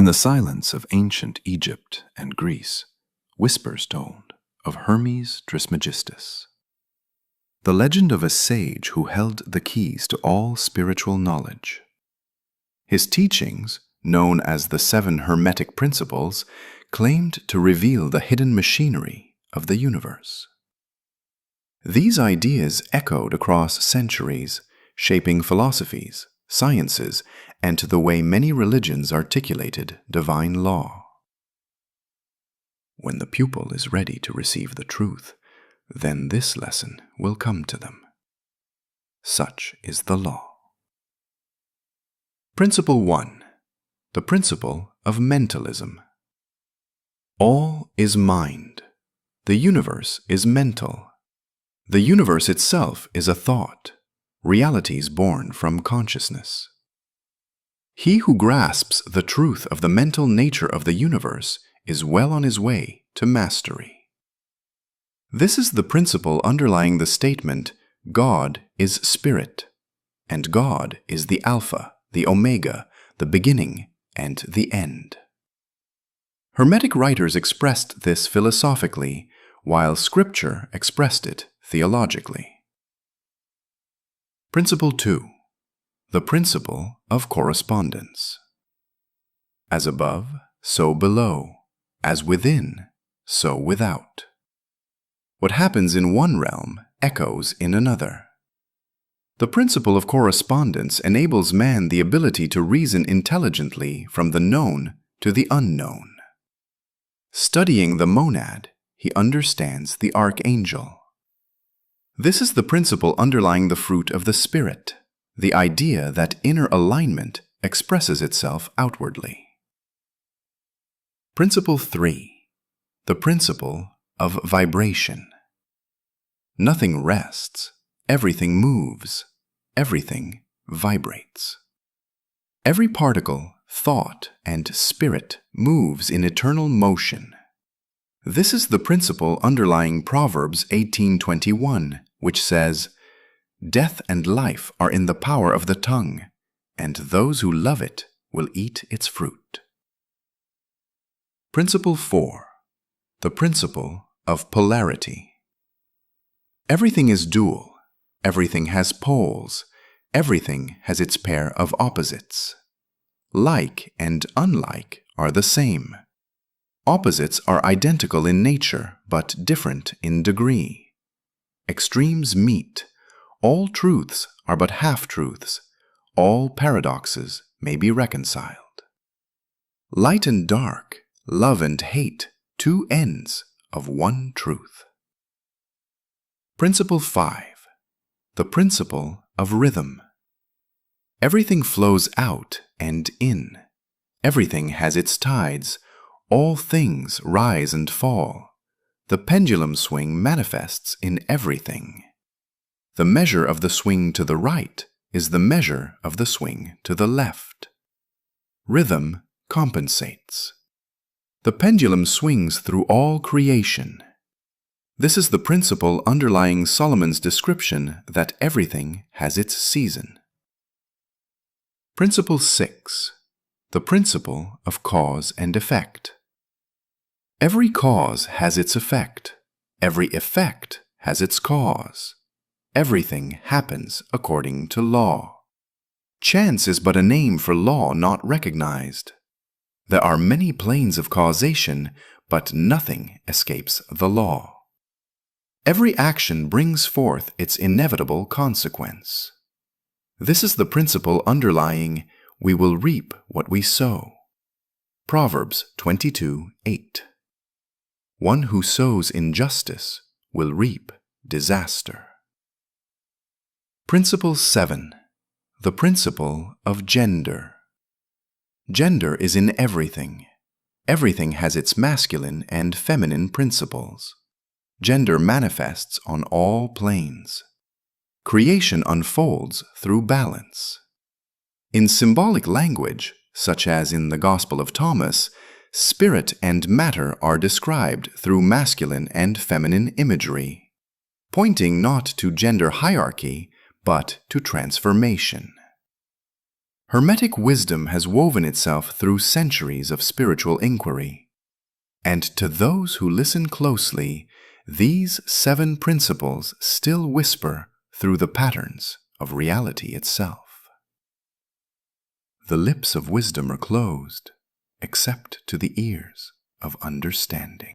the silence of ancient Egypt and Greece, whispers told of Hermes Trismegistus, the legend of a sage who held the keys to all spiritual knowledge. His teachings, known as the Seven Hermetic Principles, claimed to reveal the hidden machinery of the universe. These ideas echoed across centuries, shaping philosophies, sciences, and the way many religions articulated divine law. When the pupil is ready to receive the truth, then this lesson will come to them. Such is the law. Principle 1. The principle of mentalism. All is mind. The universe is mental. The universe itself is a thought, realities born from consciousness. He who grasps the truth of the mental nature of the universe is well on his way to mastery. This is the principle underlying the statement, God is spirit, and God is the Alpha, the Omega, the beginning, and the end. Hermetic writers expressed this philosophically, while Scripture expressed it theologically. Principle 2. The principle of correspondence. As above, so below. As within, so without. What happens in one realm echoes in another. The principle of correspondence enables man the ability to reason intelligently from the known to the unknown. Studying the monad, he understands the archangel. This is the principle underlying the fruit of the Spirit, the idea that inner alignment expresses itself outwardly. Principle 3. The principle of vibration. Nothing rests, everything moves, everything vibrates. Every particle, thought, and spirit moves in eternal motion. This is the principle underlying Proverbs 18:21, which says, "Death and life are in the power of the tongue, and those who love it will eat its fruit." Principle 4. The principle of polarity. Everything is dual, everything has poles, everything has its pair of opposites. Like and unlike are the same. Opposites are identical in nature, but different in degree. Extremes meet. All truths are but half-truths. All paradoxes may be reconciled. Light and dark, love and hate, two ends of one truth. Principle 5. The principle of rhythm. Everything flows out and in. Everything has its tides. All things rise and fall. The pendulum swing manifests in everything. The measure of the swing to the right is the measure of the swing to the left. Rhythm compensates. The pendulum swings through all creation. This is the principle underlying Solomon's description that everything has its season. Principle 6. The principle of cause and effect. Every cause has its effect. Every effect has its cause. Everything happens according to law. Chance is but a name for law not recognized. There are many planes of causation, but nothing escapes the law. Every action brings forth its inevitable consequence. This is the principle underlying, we will reap what we sow. Proverbs 22:8. One who sows injustice will reap disaster. Principle 7. The principle of gender. Gender is in everything. Everything has its masculine and feminine principles. Gender manifests on all planes. Creation unfolds through balance. In symbolic language, such as in the Gospel of Thomas, spirit and matter are described through masculine and feminine imagery, pointing not to gender hierarchy, but to transformation. Hermetic wisdom has woven itself through centuries of spiritual inquiry. And to those who listen closely, these 7 principles still whisper through the patterns of reality itself. The lips of wisdom are closed, except to the ears of understanding.